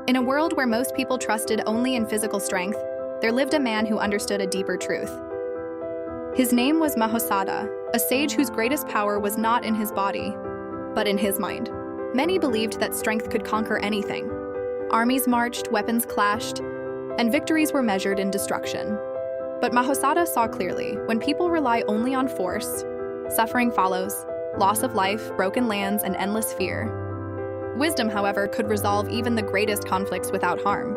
In a world where most people trusted only in physical strength, there lived a man who understood a deeper truth. His name was Mahosada, a sage whose greatest power was not in his body, but in his mind. Many believed that strength could conquer anything. Armies marched, weapons clashed, and victories were measured in destruction. But Mahosada saw clearly, when people rely only on force, suffering follows, loss of life, broken lands, and endless fear. Wisdom, however, could resolve even the greatest conflicts without harm.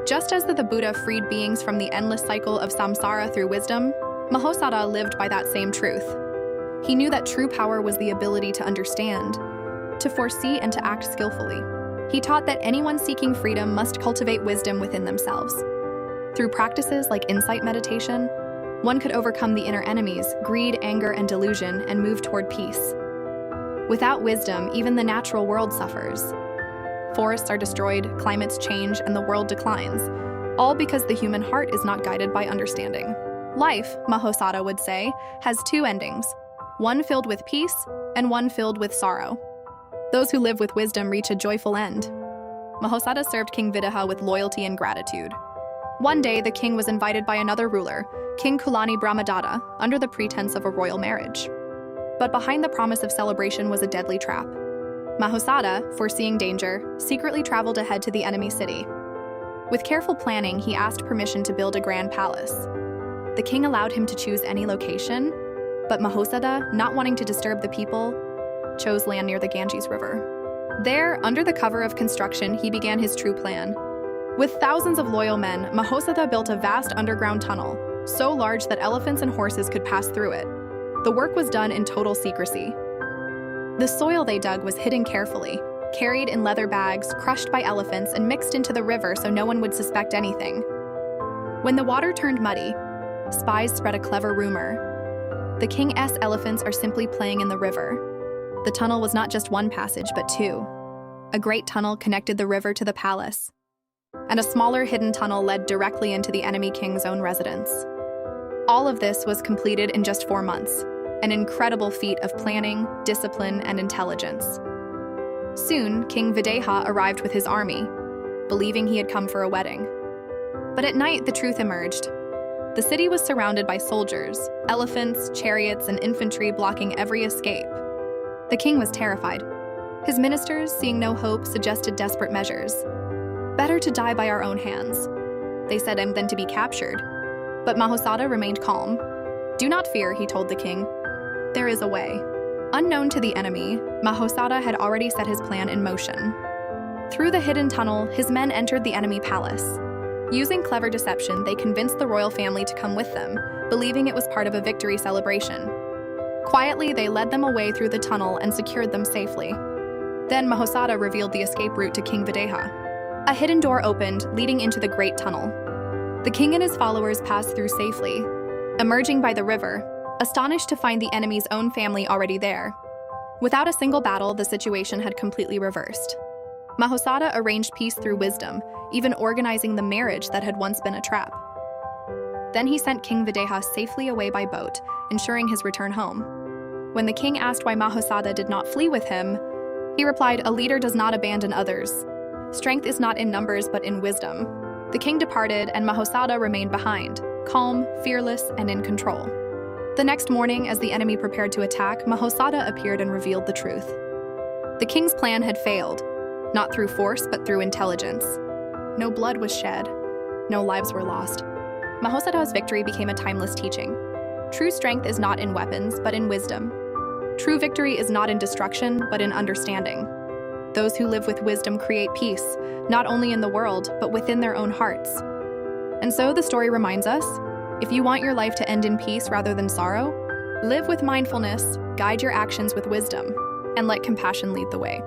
Just as the Buddha freed beings from the endless cycle of samsara through wisdom, Mahosada lived by that same truth. He knew that true power was the ability to understand, to foresee, and to act skillfully. He taught that anyone seeking freedom must cultivate wisdom within themselves. Through practices like insight meditation, one could overcome the inner enemies, greed, anger, and delusion, and move toward peace. Without wisdom, even the natural world suffers. Forests are destroyed, climates change, and the world declines, all because the human heart is not guided by understanding. Life, Mahosada would say, has two endings, one filled with peace and one filled with sorrow. Those who live with wisdom reach a joyful end. Mahosada served King Videha with loyalty and gratitude. One day, the king was invited by another ruler, King Kulani Brahmadatta, under the pretense of a royal marriage. But behind the promise of celebration was a deadly trap. Mahosada, foreseeing danger, secretly traveled ahead to the enemy city. With careful planning, he asked permission to build a grand palace. The king allowed him to choose any location, but Mahosada, not wanting to disturb the people, chose land near the Ganges River. There, under the cover of construction, he began his true plan. With thousands of loyal men, Mahosada built a vast underground tunnel, so large that elephants and horses could pass through it. The work was done in total secrecy. The soil they dug was hidden carefully, carried in leather bags, crushed by elephants, and mixed into the river so no one would suspect anything. When the water turned muddy, spies spread a clever rumor. The king's elephants are simply playing in the river. The tunnel was not just one passage, but two. A great tunnel connected the river to the palace, and a smaller hidden tunnel led directly into the enemy king's own residence. All of this was completed in just 4 months, an incredible feat of planning, discipline, and intelligence. Soon, King Videha arrived with his army, believing he had come for a wedding. But at night, the truth emerged. The city was surrounded by soldiers, elephants, chariots, and infantry blocking every escape. The king was terrified. His ministers, seeing no hope, suggested desperate measures. Better to die by our own hands, they said, than to be captured. But Mahosada remained calm. Do not fear, he told the king. There is a way. Unknown to the enemy, Mahosada had already set his plan in motion. Through the hidden tunnel, his men entered the enemy palace. Using clever deception, they convinced the royal family to come with them, believing it was part of a victory celebration. Quietly, they led them away through the tunnel and secured them safely. Then Mahosada revealed the escape route to King Videha. A hidden door opened, leading into the great tunnel. The king and his followers passed through safely, emerging by the river, astonished to find the enemy's own family already there. Without a single battle, the situation had completely reversed. Mahosada arranged peace through wisdom, even organizing the marriage that had once been a trap. Then he sent King Videha safely away by boat, ensuring his return home. When the king asked why Mahosada did not flee with him, he replied, "A leader does not abandon others. Strength is not in numbers, but in wisdom." The king departed, and Mahosada remained behind, calm, fearless, and in control. The next morning, as the enemy prepared to attack, Mahosada appeared and revealed the truth. The king's plan had failed, not through force, but through intelligence. No blood was shed. No lives were lost. Mahosada's victory became a timeless teaching. True strength is not in weapons, but in wisdom. True victory is not in destruction, but in understanding. Those who live with wisdom create peace, not only in the world, but within their own hearts. And so the story reminds us, if you want your life to end in peace rather than sorrow, live with mindfulness, guide your actions with wisdom, and let compassion lead the way.